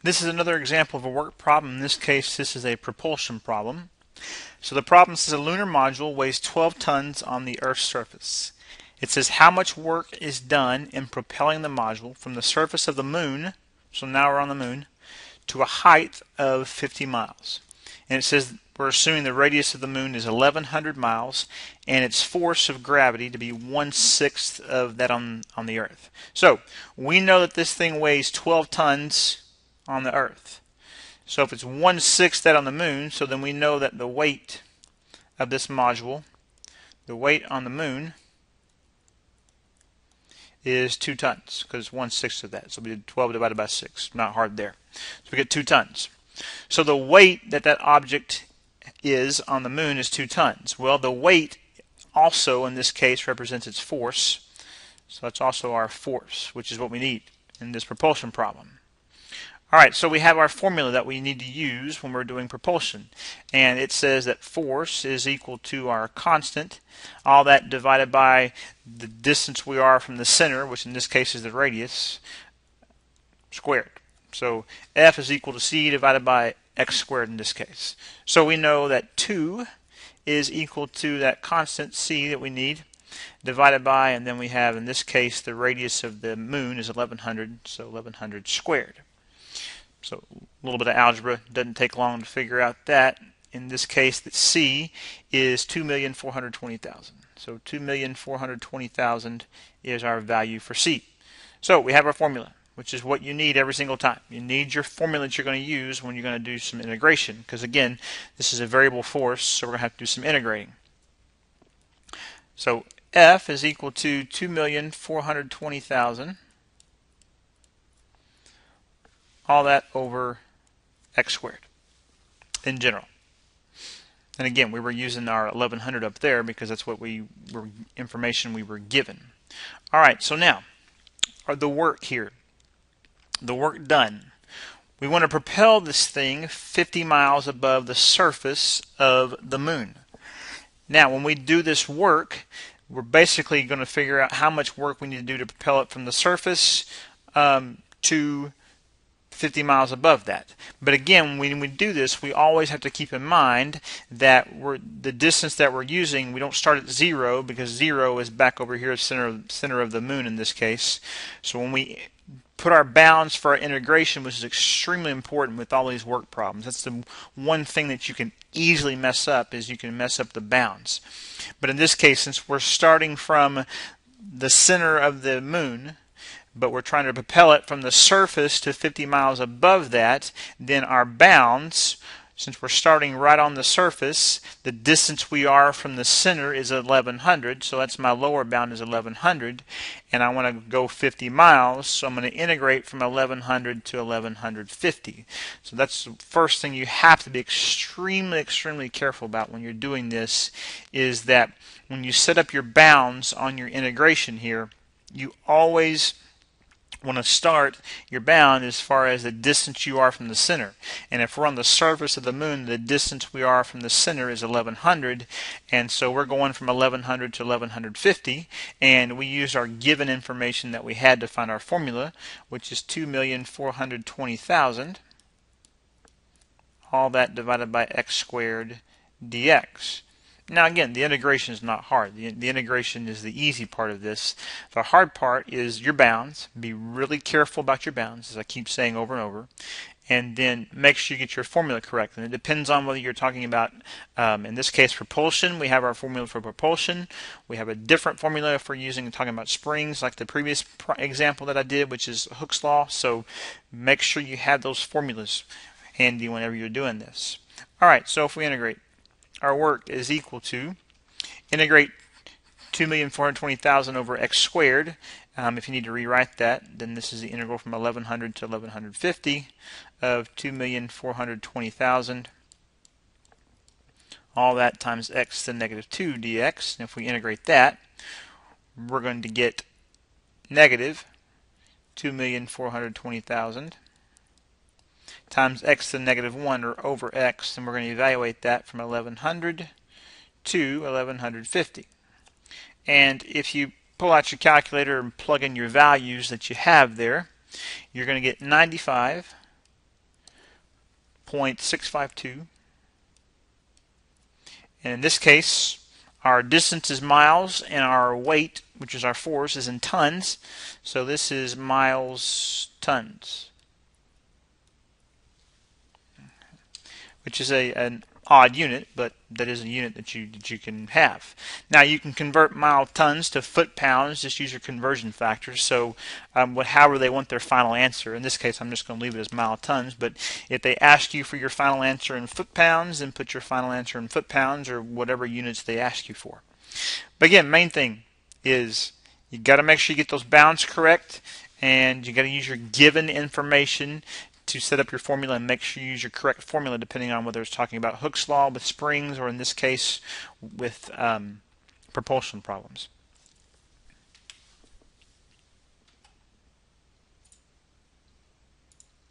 This is another example of a work problem. In this case, this is a propulsion problem. So the problem says a lunar module weighs 12 tons on the Earth's surface. It says how much work is done in propelling the module from the surface of the moon, so now we're on the moon, to a height of 50 miles. And it says we're assuming the radius of the moon is 1,100 miles and its force of gravity to be 1/6 of that on the Earth. So we know that this thing weighs 12 tons on the Earth. So if it's 1/6 that on the moon, so then we know that the weight of this module, the weight on the moon, is 2 tons, because 1/6 of that. So we did 12 divided by 6. Not hard there. So we get 2 tons. So the weight that that object is on the moon is 2 tons. Well, the weight also in this case represents its force. So that's also our force, which is what we need in this propulsion problem. Alright, so we have our formula that we need to use when we're doing propulsion. And it says that force is equal to our constant, all that divided by the distance we are from the center, which in this case is the radius, squared. So F is equal to C divided by x squared in this case. So we know that 2 is equal to that constant C that we need, divided by, and then we have in this case the radius of the moon is 1,100, so 1,100 squared. So a little bit of algebra, doesn't take long to figure out that. In this case, that C is 2,420,000. So 2,420,000 is our value for C. So we have our formula, which is what you need every single time. You need your formula that you're going to use when you're going to do some integration, because again, this is a variable force, so we're going to have to do some integrating. So F is equal to 2,420,000. All that over x squared in general. And again, we were using our 1,100 up there because that's what information we were given. All right, so now the work here, the work done. We want to propel this thing 50 miles above the surface of the moon. Now, when we do this work, we're basically going to figure out how much work we need to do to propel it from the surface to 50 miles above that. But again, when we do this, we always have to keep in mind that the distance that we're using, we don't start at 0 because 0 is back over here, center of the moon in this case. So when we put our bounds for our integration, which is extremely important with all these work problems, that's the one thing that you can easily mess up, is you can mess up the bounds. But in this case, since we're starting from the center of the moon, but we're trying to propel it from the surface to 50 miles above that, then our bounds, since we're starting right on the surface, the distance we are from the center is 1,100, so that's my lower bound is 1,100, and I want to go 50 miles, so I'm going to integrate from 1,100 to 1,150. So that's the first thing you have to be extremely careful about when you're doing this, is that when you set up your bounds on your integration here, you always want to start your bound as far as the distance you are from the center. And if we're on the surface of the moon, the distance we are from the center is 1,100, and so we're going from 1,100 to 1,150, and we use our given information that we had to find our formula, which is 2,420,000, all that divided by x squared dx. Now again, the integration is not hard. The integration is the easy part of this. The hard part is your bounds. Be really careful about your bounds, as I keep saying over and over. And then make sure you get your formula correct. And it depends on whether you're talking about, in this case, propulsion. We have our formula for propulsion. We have a different formula if we're talking about springs, like the previous example that I did, which is Hooke's law. So make sure you have those formulas handy whenever you're doing this. All right, so if we integrate, our work is equal to, integrate 2,420,000 over x squared. If you need to rewrite that, then this is the integral from 1,100 to 1,150 of 2,420,000. All that times x to the negative 2 dx. And if we integrate that, we're going to get negative 2,420,000 times x to the negative 1, or over x, and we're going to evaluate that from 1,100 to 1,150. And if you pull out your calculator and plug in your values that you have there, you're going to get 95 0.652. And in this case, our distance is miles, and our weight, which is our force, is in tons. So this is miles tons, which is an odd unit, but that is a unit that you can have. Now you can convert mile tons to foot pounds. Just use your conversion factors. So however they want their final answer. In this case, I'm just going to leave it as mile tons. But if they ask you for your final answer in foot pounds, then put your final answer in foot pounds or whatever units they ask you for. But again, main thing is you got to make sure you get those bounds correct, and you got to use your given information to set up your formula, and make sure you use your correct formula depending on whether it's talking about Hooke's law with springs or in this case with propulsion problems.